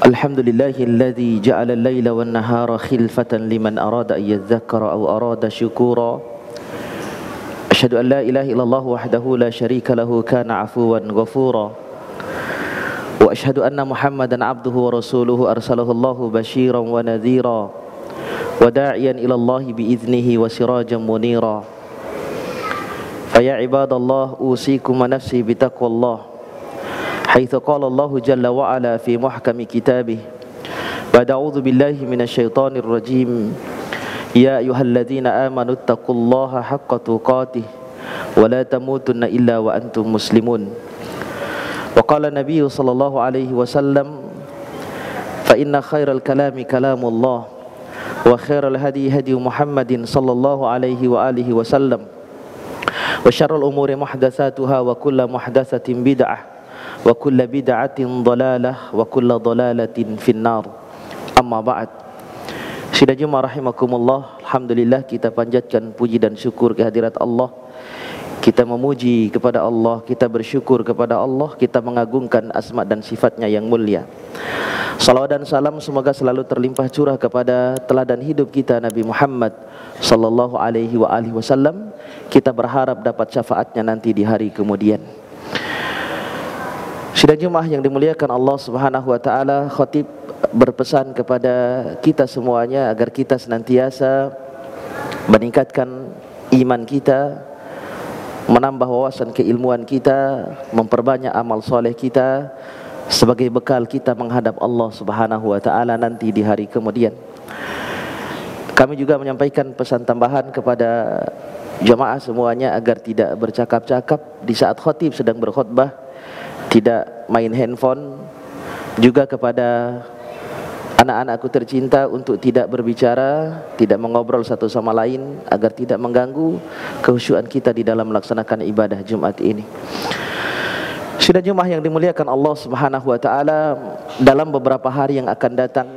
Alhamdulillahilladzi ja'ala al-laila wan-nahara khilfatan liman arada an yadhakkara aw arada syukura. Asyhadu an la ilaha illallah wahdahu la syarika lahu kana 'afuwan ghafura. Wa asyhadu anna Muhammadan 'abduhu wa rasuluhu arsalahu Allahu basyiran wa nadhira wa da'iyan ila Allah bi idznihi wa sirajan munira. Fa ya ibadallah usikum wa nafsi bi taqwallah. حيث قال الله جل وعلا في محكم كتابه بعد أعوذ بالله من الشيطان الرجيم يا أيها الذين آمنوا اتقوا الله حق تقاته ولا تموتن إلا وأنتم مسلمون وقال النبي صلى الله عليه وسلم فإن خير الكلام كلام الله وخير الهدي هدي محمد صلى الله عليه وآله وسلم وشر الأمور محدثاتها وكل محدثة بدعة wa kullu bid'atin dhalalah wa kullu dhalalatin finnar. Amma ba'd. Sidang jemaah rahimakumullah, alhamdulillah kita panjatkan puji dan syukur kehadirat Allah. Kita memuji kepada Allah, kita bersyukur kepada Allah, kita mengagungkan asma dan sifatnya yang mulia. Salawat dan salam semoga selalu terlimpah curah kepada teladan hidup kita Nabi Muhammad sallallahu alaihi wasallam. Kita berharap dapat syafaatnya nanti di hari kemudian. Sidang Jumat yang dimuliakan Allah Subhanahu wa taala, khatib berpesan kepada kita semuanya agar kita senantiasa meningkatkan iman kita, menambah wawasan keilmuan kita, memperbanyak amal soleh kita sebagai bekal kita menghadap Allah Subhanahu wa taala nanti di hari kemudian. Kami juga menyampaikan pesan tambahan kepada jamaah semuanya agar tidak bercakap-cakap di saat khatib sedang berkhutbah, tidak main handphone, juga kepada anak-anakku tercinta untuk tidak berbicara, tidak mengobrol satu sama lain agar tidak mengganggu kekhusyuan kita di dalam melaksanakan ibadah Jumat ini. Sudah Jumat yang dimuliakan Allah Subhanahu wa taala, dalam beberapa hari yang akan datang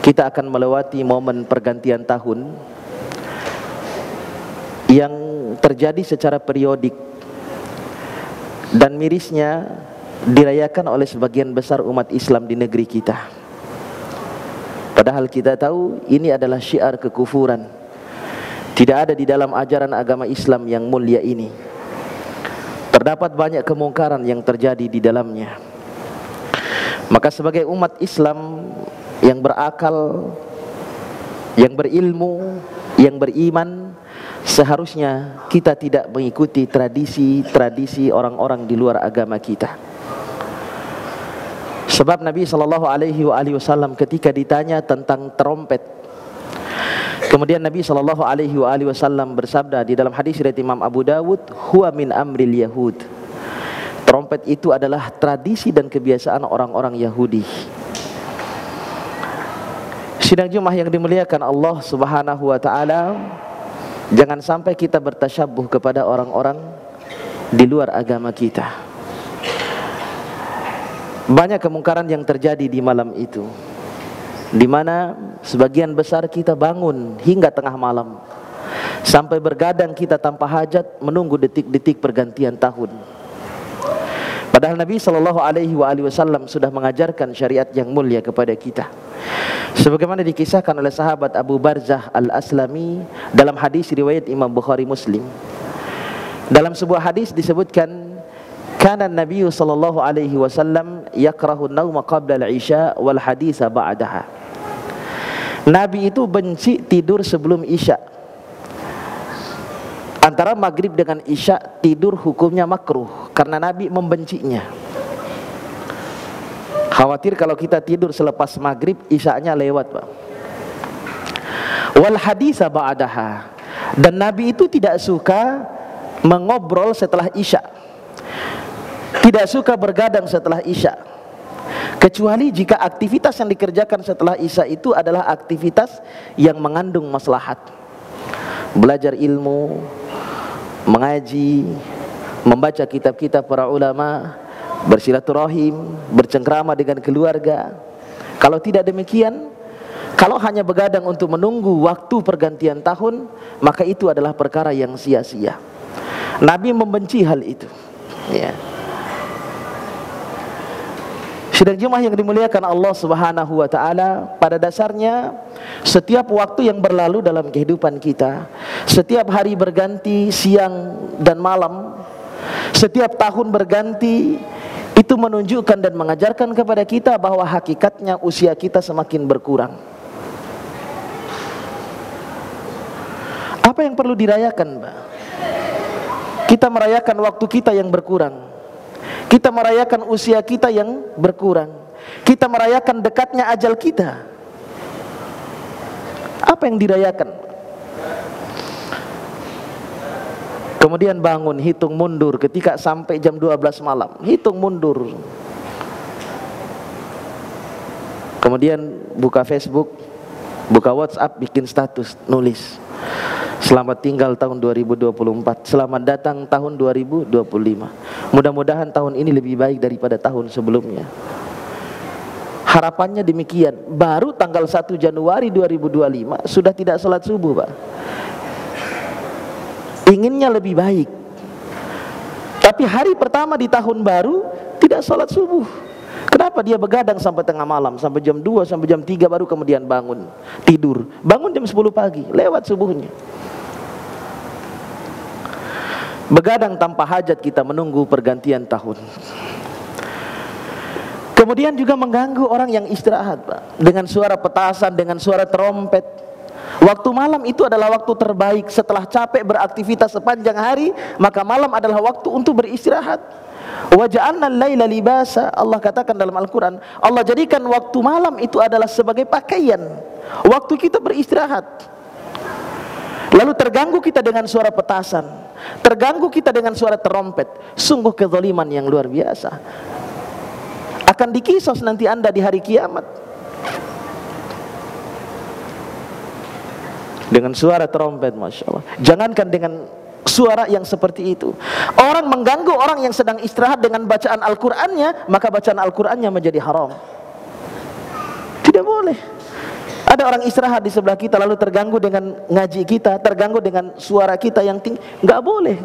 kita akan melewati momen pergantian tahun yang terjadi secara periodik dan mirisnya dirayakan oleh sebagian besar umat Islam di negeri kita. Padahal kita tahu ini adalah syiar kekufuran. Tidak ada di dalam ajaran agama Islam yang mulia ini. Terdapat banyak kemungkaran yang terjadi di dalamnya. Maka sebagai umat Islam yang berakal, yang berilmu, yang beriman, seharusnya kita tidak mengikuti tradisi orang-orang di luar agama kita. Sebab Nabi SAW ketika ditanya tentang trompet, kemudian Nabi SAW bersabda di dalam hadis riwayat Imam Abu Dawud, huwa min amril yahud. Trompet itu adalah tradisi dan kebiasaan orang-orang Yahudi. Sidang Jumat yang dimuliakan Allah Subhanahu wa taala, jangan sampai kita bertasyabuh kepada orang-orang di luar agama kita. Banyak kemungkaran yang terjadi di malam itu, di mana sebagian besar kita bangun hingga tengah malam, sampai bergadang kita tanpa hajat menunggu detik-detik pergantian tahun. Padahal Nabi SAW sudah mengajarkan syariat yang mulia kepada kita. Sebagaimana dikisahkan oleh sahabat Abu Barzah Al-Aslami dalam hadis riwayat Imam Bukhari Muslim. Dalam sebuah hadis disebutkan, kana Nabi sallallahu alaihi wasallam yakrahu an-nauma qabla al-isya wal haditsa ba'daha. Nabi itu benci tidur sebelum isya. Antara maghrib dengan isya tidur hukumnya makruh karena Nabi membencinya. Khawatir kalau kita tidur selepas maghrib, isya'nya lewat, Pak. Wal haditsa ba'daha. Dan Nabi itu tidak suka mengobrol setelah isya, tidak suka bergadang setelah isya, kecuali jika aktivitas yang dikerjakan setelah isya itu adalah aktivitas yang mengandung maslahat. Belajar ilmu, mengaji, membaca kitab-kitab para ulama, bersilaturahim, bercengkrama dengan keluarga. Kalau tidak demikian, kalau hanya begadang untuk menunggu waktu pergantian tahun, maka itu adalah perkara yang sia-sia. Nabi membenci hal itu, ya. Sidang jemaah yang dimuliakan Allah Subhanahu wa taala, pada dasarnya setiap waktu yang berlalu dalam kehidupan kita, setiap hari berganti siang dan malam, setiap tahun berganti, itu menunjukkan dan mengajarkan kepada kita bahwa hakikatnya usia kita semakin berkurang. Apa yang perlu dirayakan, Mbak? Kita merayakan waktu kita yang berkurang. Kita merayakan usia kita yang berkurang. Kita merayakan dekatnya ajal kita. Apa yang dirayakan? Kemudian bangun, hitung mundur ketika sampai jam 12 malam. Hitung mundur. Kemudian buka Facebook, buka WhatsApp, bikin status, nulis, selamat tinggal tahun 2024, selamat datang tahun 2025. Mudah-mudahan tahun ini lebih baik daripada tahun sebelumnya. Harapannya demikian. Baru tanggal 1 Januari 2025 sudah tidak salat subuh, Pak. Inginnya lebih baik, tapi hari pertama di tahun baru tidak salat subuh. Kenapa? Dia begadang sampai tengah malam, sampai jam 2, sampai jam 3 baru kemudian bangun, tidur. Bangun jam 10 pagi, lewat subuhnya. Begadang tanpa hajat kita menunggu pergantian tahun. Kemudian juga mengganggu orang yang istirahat, Pak, dengan suara petasan, dengan suara trompet. Waktu malam itu adalah waktu terbaik. Setelah capek beraktivitas sepanjang hari, maka malam adalah waktu untuk beristirahat. Wa ja'alna al-laila libasa. Allah katakan dalam Al-Quran, Allah jadikan waktu malam itu adalah sebagai pakaian, waktu kita beristirahat. Lalu terganggu kita dengan suara petasan, terganggu kita dengan suara trompet. Sungguh kezaliman yang luar biasa. Akan dikisos nanti Anda di hari kiamat. Dengan suara trompet, Masya Allah. Jangankan dengan suara yang seperti itu, orang mengganggu orang yang sedang istirahat dengan bacaan Al-Qur'annya, maka bacaan Al-Qur'annya menjadi haram. Tidak boleh. Ada orang istirahat di sebelah kita lalu terganggu dengan ngaji kita, terganggu dengan suara kita yang tinggi. Enggak boleh.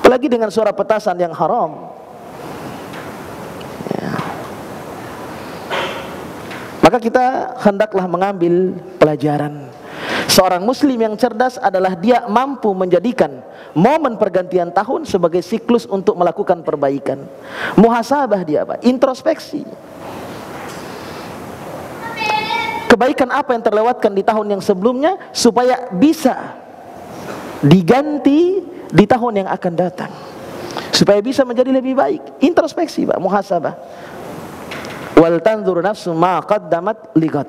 Apalagi dengan suara petasan yang haram. Ya. Maka kita hendaklah mengambil pelajaran. Seorang muslim yang cerdas adalah dia mampu menjadikan momen pergantian tahun sebagai siklus untuk melakukan perbaikan. Muhasabah dia, Pak, introspeksi. Kebaikan apa yang terlewatkan di tahun yang sebelumnya supaya bisa diganti di tahun yang akan datang, supaya bisa menjadi lebih baik. Introspeksi, Pak, muhasabah. Wal tanzur nafsu ma qaddamat ligat.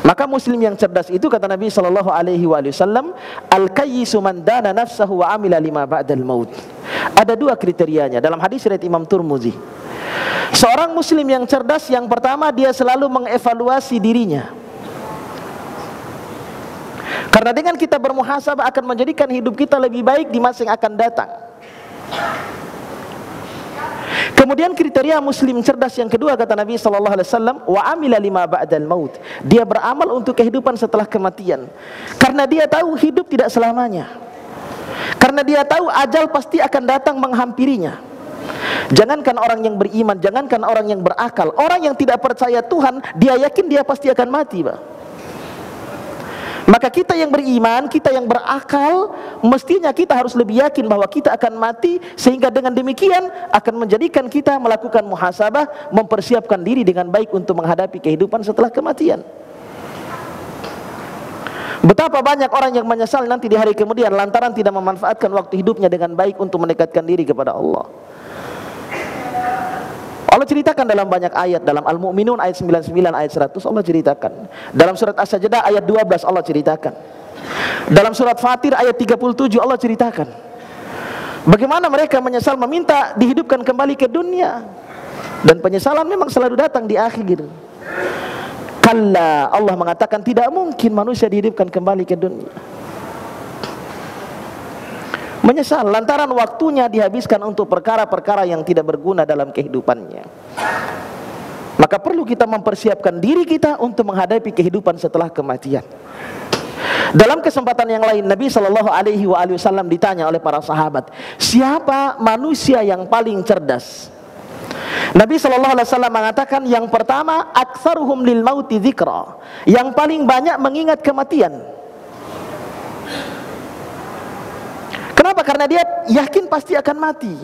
Maka muslim yang cerdas itu, kata Nabi sallallahu alaihi wasallam, al-kayyisu man dana nafsahu wa amila lima ba'dal maut. Ada dua kriterianya dalam hadis riwayat Imam Tirmidzi. Seorang muslim yang cerdas, yang pertama dia selalu mengevaluasi dirinya. Karena dengan kita bermuhasabah akan menjadikan hidup kita lebih baik di masa yang akan datang. Kemudian kriteria muslim cerdas yang kedua, kata Nabi sallallahu alaihi wasallam, wa amila lima ba'dal maut. Dia beramal untuk kehidupan setelah kematian. Karena dia tahu hidup tidak selamanya. Karena dia tahu ajal pasti akan datang menghampirinya. Jangankan orang yang beriman, jangankan orang yang berakal, orang yang tidak percaya Tuhan, dia yakin dia pasti akan mati, Pak. Maka kita yang beriman, kita yang berakal, mestinya kita harus lebih yakin bahwa kita akan mati, sehingga dengan demikian akan menjadikan kita melakukan muhasabah, mempersiapkan diri dengan baik untuk menghadapi kehidupan setelah kematian. Betapa banyak orang yang menyesal nanti di hari kemudian lantaran tidak memanfaatkan waktu hidupnya dengan baik untuk mendekatkan diri kepada Allah. Allah ceritakan dalam banyak ayat, dalam Al-Mu'minun ayat 99, ayat 100 Allah ceritakan. Dalam surat As-Sajdah ayat 12 Allah ceritakan. Dalam surat Fatir ayat 37 Allah ceritakan bagaimana mereka menyesal meminta dihidupkan kembali ke dunia. Dan penyesalan memang selalu datang di akhir. Kalla, Allah mengatakan tidak mungkin manusia dihidupkan kembali ke dunia. Menyesal lantaran waktunya dihabiskan untuk perkara-perkara yang tidak berguna dalam kehidupannya. Maka perlu kita mempersiapkan diri kita untuk menghadapi kehidupan setelah kematian. Dalam kesempatan yang lain, Nabi sallallahu alaihi wasallam ditanya oleh para sahabat, siapa manusia yang paling cerdas? Nabi SAW mengatakan yang pertama, aktsaruhum lil mauti dzikra, yang paling banyak mengingat kematian. Kenapa? Karena dia yakin pasti akan mati.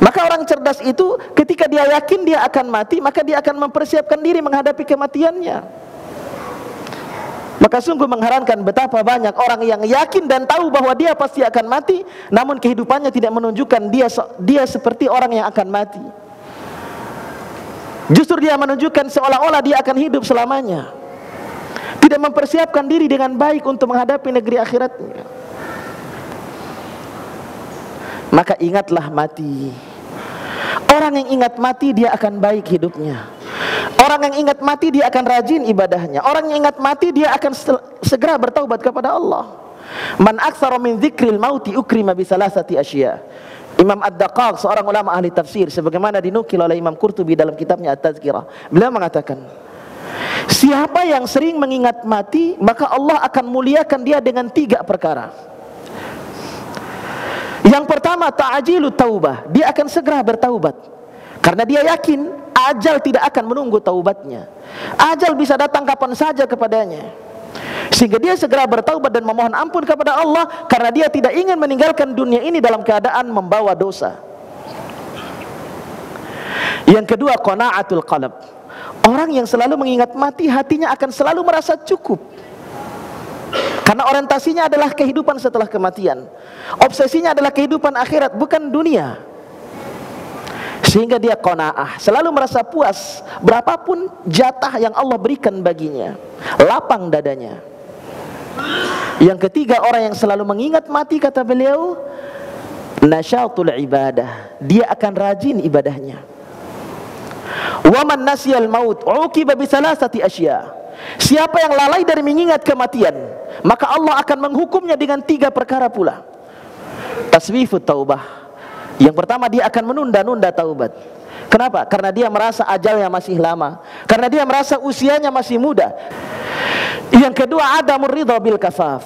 Maka orang cerdas itu ketika dia yakin dia akan mati, maka dia akan mempersiapkan diri menghadapi kematiannya. Maka sungguh mengherankan betapa banyak orang yang yakin dan tahu bahwa dia pasti akan mati, namun kehidupannya tidak menunjukkan dia seperti orang yang akan mati. Justru dia menunjukkan seolah-olah dia akan hidup selamanya. Tidak mempersiapkan diri dengan baik untuk menghadapi negeri akhiratnya. Maka ingatlah mati. Orang yang ingat mati dia akan baik hidupnya. Orang yang ingat mati dia akan rajin ibadahnya. Orang yang ingat mati dia akan segera bertaubat kepada Allah. Man aktsara min dzikril mauti ukrima bi salasati asya. Imam Ad-Daqaq, seorang ulama ahli tafsir, sebagaimana dinukil oleh Imam Qurtubi dalam kitabnya At-Tazkirah, beliau mengatakan, siapa yang sering mengingat mati, maka Allah akan muliakan dia dengan 3 perkara. Yang pertama, ta'jilut taubah, dia akan segera bertaubat. Karena dia yakin ajal tidak akan menunggu taubatnya. Ajal bisa datang kapan saja kepadanya. Sehingga dia segera bertaubat dan memohon ampun kepada Allah, karena dia tidak ingin meninggalkan dunia ini dalam keadaan membawa dosa. Yang kedua, qana'atul qalb. Orang yang selalu mengingat mati, hatinya akan selalu merasa cukup. Karena orientasinya adalah kehidupan setelah kematian. Obsesinya adalah kehidupan akhirat, bukan dunia. Sehingga dia qanaah, selalu merasa puas berapapun jatah yang Allah berikan baginya. Lapang dadanya. Yang ketiga, orang yang selalu mengingat mati, kata beliau, nasyatul ibadah, dia akan rajin ibadahnya. Wa man nasyal maut uqiba bi salasati asya. Siapa yang lalai dari mengingat kematian, maka Allah akan menghukumnya dengan 3 perkara pula. Taswifut taubah. Yang pertama, dia akan menunda-nunda taubat. Kenapa? Karena dia merasa ajalnya masih lama, karena dia merasa usianya masih muda. Yang kedua, adamur ridha bil kafaf.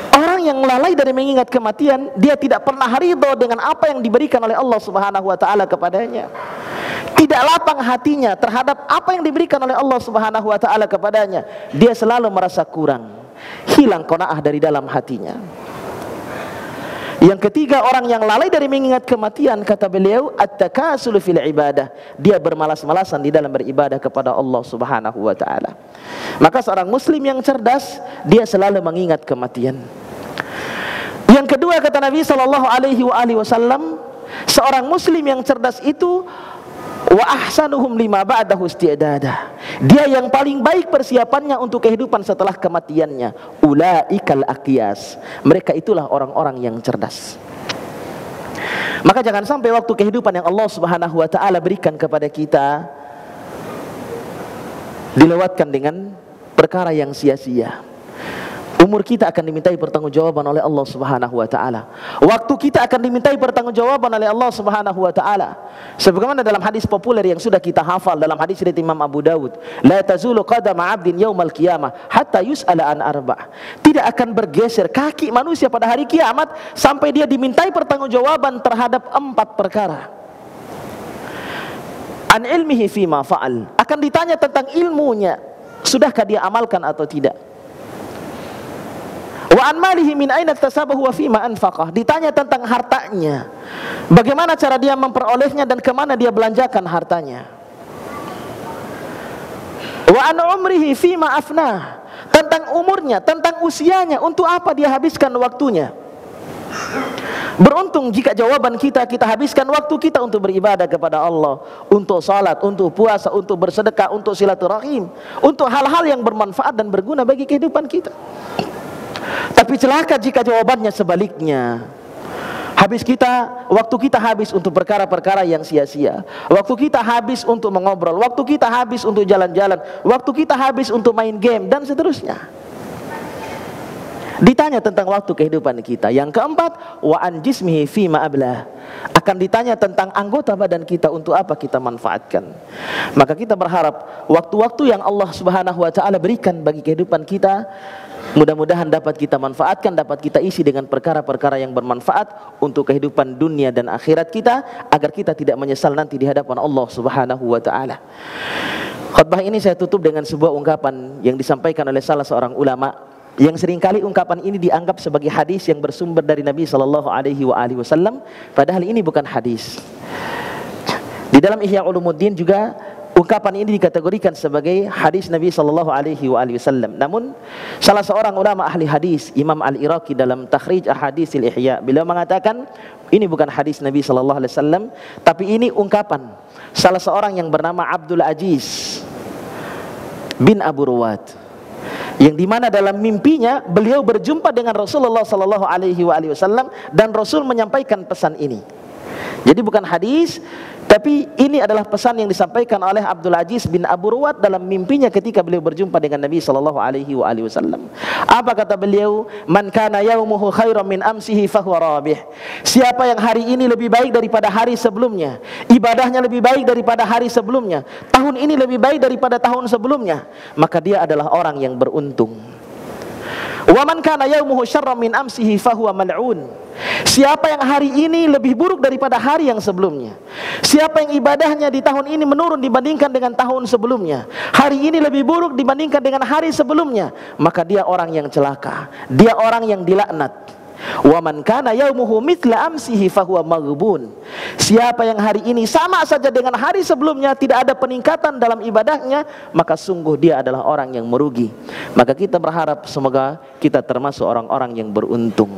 Orang yang lalai dari mengingat kematian, dia tidak pernah ridha dengan apa yang diberikan oleh Allah Subhanahu wa taala kepadanya. Tidak lapang hatinya terhadap apa yang diberikan oleh Allah Subhanahu wa taala kepadanya. Dia selalu merasa kurang, hilang qanaah dari dalam hatinya. Yang ketiga, orang yang lalai dari mengingat kematian, kata beliau, at-takasul fil ibadah, dia bermalas-malasan di dalam beribadah kepada Allah Subhanahu wa taala. Maka seorang muslim yang cerdas, dia selalu mengingat kematian. Yang kedua, kata Nabi sallallahu alaihi wasallam, seorang muslim yang cerdas itu wa ahsanuhum lima ba'dahu isti'dada, dia yang paling baik persiapannya untuk kehidupan setelah kematiannya. Ulaikal aqyas, mereka itulah orang-orang yang cerdas. Maka jangan sampai waktu kehidupan yang Allah Subhanahu wa taala berikan kepada kita dilewatkan dengan perkara yang sia-sia. Umur kita akan dimintai pertanggungjawaban oleh Allah Subhanahu wa taala. Waktu kita akan dimintai pertanggungjawaban oleh Allah Subhanahu wa taala. Sebagaimana dalam hadis populer yang sudah kita hafal, dalam hadis riwayat Imam Abu Dawud, la tazulu qadama 'abdin yaumal qiyamah hatta yus'ala an arba'. Tidak akan bergeser kaki manusia pada hari kiamat sampai dia dimintai pertanggungjawaban terhadap 4 perkara. An ilmihi fima fa'al, akan ditanya tentang ilmunya, sudahkah dia amalkan atau tidak. Wa an malihi min aina iktasabahu wa fima anfaqah, ditanya tentang hartanya, bagaimana cara dia memperolehnya dan kemana dia belanjakan hartanya. Wa an umrihi fima afnah, tentang umurnya, tentang usianya, untuk apa dia habiskan waktunya. Beruntung jika jawaban kita habiskan waktu kita untuk beribadah kepada Allah, untuk salat, untuk puasa, untuk bersedekah, untuk silaturahim, untuk hal-hal yang bermanfaat dan berguna bagi kehidupan kita. Tapi celaka jika jawabannya sebaliknya. Waktu kita habis untuk perkara-perkara yang sia-sia. Waktu kita habis untuk mengobrol, waktu kita habis untuk jalan-jalan, waktu kita habis untuk main game dan seterusnya. Ditanya tentang waktu kehidupan kita. Yang keempat, wa an jismihi fima ablah, akan ditanya tentang anggota badan kita, untuk apa kita manfaatkan. Maka kita berharap waktu-waktu yang Allah Subhanahu wa taala berikan bagi kehidupan kita, Mudah-mudahan dapat kita manfaatkan, dapat kita isi dengan perkara-perkara yang bermanfaat untuk kehidupan dunia dan akhirat kita, agar kita tidak menyesal nanti di hadapan Allah Subhanahu wa taala. Khutbah ini saya tutup dengan sebuah ungkapan yang disampaikan oleh salah seorang ulama, yang seringkali ungkapan ini dianggap sebagai hadis yang bersumber dari Nabi sallallahu alaihi wasallam, padahal ini bukan hadis. Di dalam Ihya Ulumuddin juga ungkapan ini dikategorikan sebagai hadis Nabi sallallahu alaihi wasallam. Namun salah seorang ulama ahli hadis, Imam Al-Iraqi, dalam Takhrij Ahaditsil Ihya, beliau mengatakan ini bukan hadis Nabi sallallahu alaihi wasallam, tapi ini ungkapan salah seorang yang bernama Abdul Aziz bin Abu Ruwad, yang dimana dalam mimpinya beliau berjumpa dengan Rasulullah sallallahu alaihi wasallam dan Rasul menyampaikan pesan ini. Jadi bukan hadis, tapi ini adalah pesan yang disampaikan oleh Abdul Aziz bin Abu Ruwad dalam mimpinya ketika beliau berjumpa dengan Nabi sallallahu alaihi wasallam. Apa kata beliau? Man kana yaumuhu khairan min amsihi fahuwa rabih. Siapa yang hari ini lebih baik daripada hari sebelumnya, ibadahnya lebih baik daripada hari sebelumnya, tahun ini lebih baik daripada tahun sebelumnya, maka dia adalah orang yang beruntung. Wa man kana yaumuhu syarran min amsihi fahuwa mal'un. Siapa yang hari ini lebih buruk daripada hari yang sebelumnya, siapa yang ibadahnya di tahun ini menurun dibandingkan dengan tahun sebelumnya, hari ini lebih buruk dibandingkan dengan hari sebelumnya, maka dia orang yang celaka, dia orang yang dilaknat. Wa man kana yaumuhu mithla amsihi fahuwa maghbun. Siapa yang hari ini sama saja dengan hari sebelumnya, tidak ada peningkatan dalam ibadahnya, maka sungguh dia adalah orang yang merugi. Maka kita berharap semoga kita termasuk orang-orang yang beruntung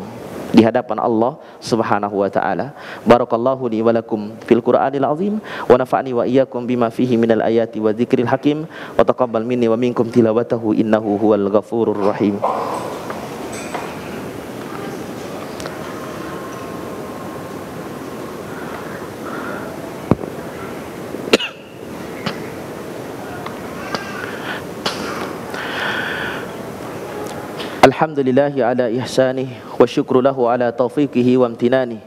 di hadapan Allah Subhanahu wa taala. Barakallahu li wa lakum fil Qur'anil azim wa nafa'ni wa iyyakum bima fihi minal ayati wa dzikril hakim wa taqabbal minni wa minkum tilawatahu innahu huwal ghafurur rahim. Alhamdulillahi ala ihsanih wa syukru lahu ala taufiqihi wa amtinanih,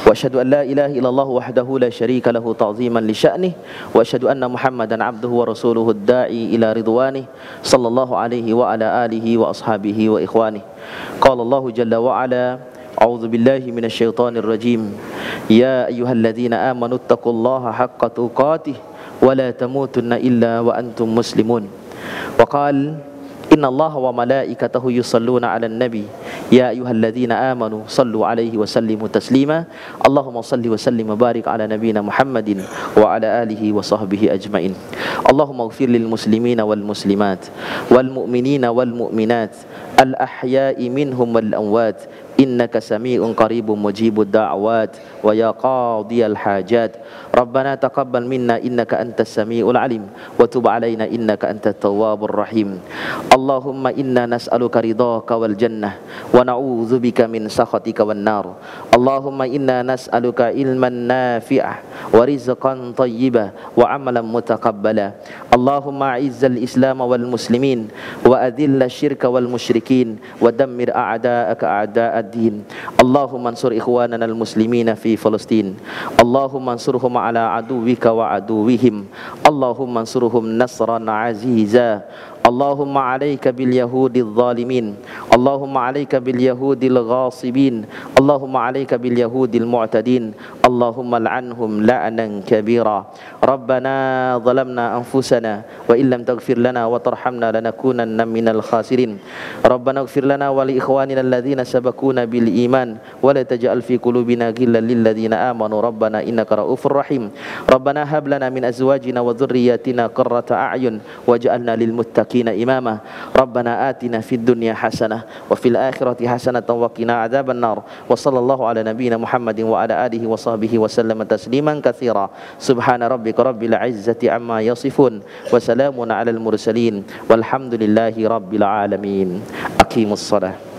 wa asyhadu an la ilaha illallah wahdahu la syarika lahu ta'ziman li sya'nih, wa asyhadu anna Muhammadan abduhu wa rasuluhu ad-da'i ila ridwanih sallallahu alaihi wa ala alihi wa ashabihi wa ikhwanih. Qala Allah jalla wa ala, a'udzu billahi minasy syaithanir rajim, ya ayyuhalladzina amanu taqullaha haqqa tuqatih wa la tamutunna illa wa antum muslimun. Wa qala Inna Allah wa malaikatahu yusalluna ala nabi ya ayyuhalladzina amanu sallu alaihi wa sallimu taslima. Allahumma salli wa sallim wa barik ala nabiyina Muhammadin wa ala alihi wa sahbihi ajmain. Allahumma ighfir lil muslimina wal muslimat wal mu'minina wal mu'minat al ahya'i minhum wal amwat innaka sami'un qaribun mujibud da'wat wa ya qadiyal hajat. Rabbana taqabbal minna innaka antas sami'ul alim wa tub alaina innaka antat tawwabur rahim. Allahumma inna nas'aluka ridhaka wal jannah wa na'udzubika min sakhatika wan nar. Allahumma inna nas'aluka ilman nafi'ah wa rizqan thayyiban wa amalan mutaqabbala. Allahumma a'izzal islam wal muslimin wa adhilla syirka wal musyrikin wa dammir a'da'aka a'da'ad din. Allahumma ansur ikhwanana al muslimina fi Palestin. Allahumma ansurhum ala aduwika wa aduwihim. Allahumma ansurhum nasran aziza. Allahumma alayka bil yahudil zalimin. Allahumma alayka bil yahudil ghasibin. Allahumma alayka bil yahudil mu'tadin. Allahumma al'anhum la'nan kabira. Rabbana zalamna anfusana wa illam taghfir lana wa tarhamna lanakunanna minal khasirin. Rabbana ighfir lana wa li ikhwanina alladhina sabaquna bil iman wa la taj'al fi qulubina ghillan lil ladzina amanu rabbana innaka ra'ufur rahim. Rabbana hab lana min azwajina wa dhurriyyatina qurrata a'yun waj'alna lil muttaqina imama. Rabbana atina fid dunya hasanah wa fil akhirati hasanatan wa qina adzaban nar. Wa sallallahu ala nabiyyina Muhammadin wa ala alihi wa sahbihi wa sallama tasliman katsira. Subhana rabbika rabbil izzati amma yasifun wa salamun alal mursalin walhamdulillahi rabbil alamin. Aqimus shalah.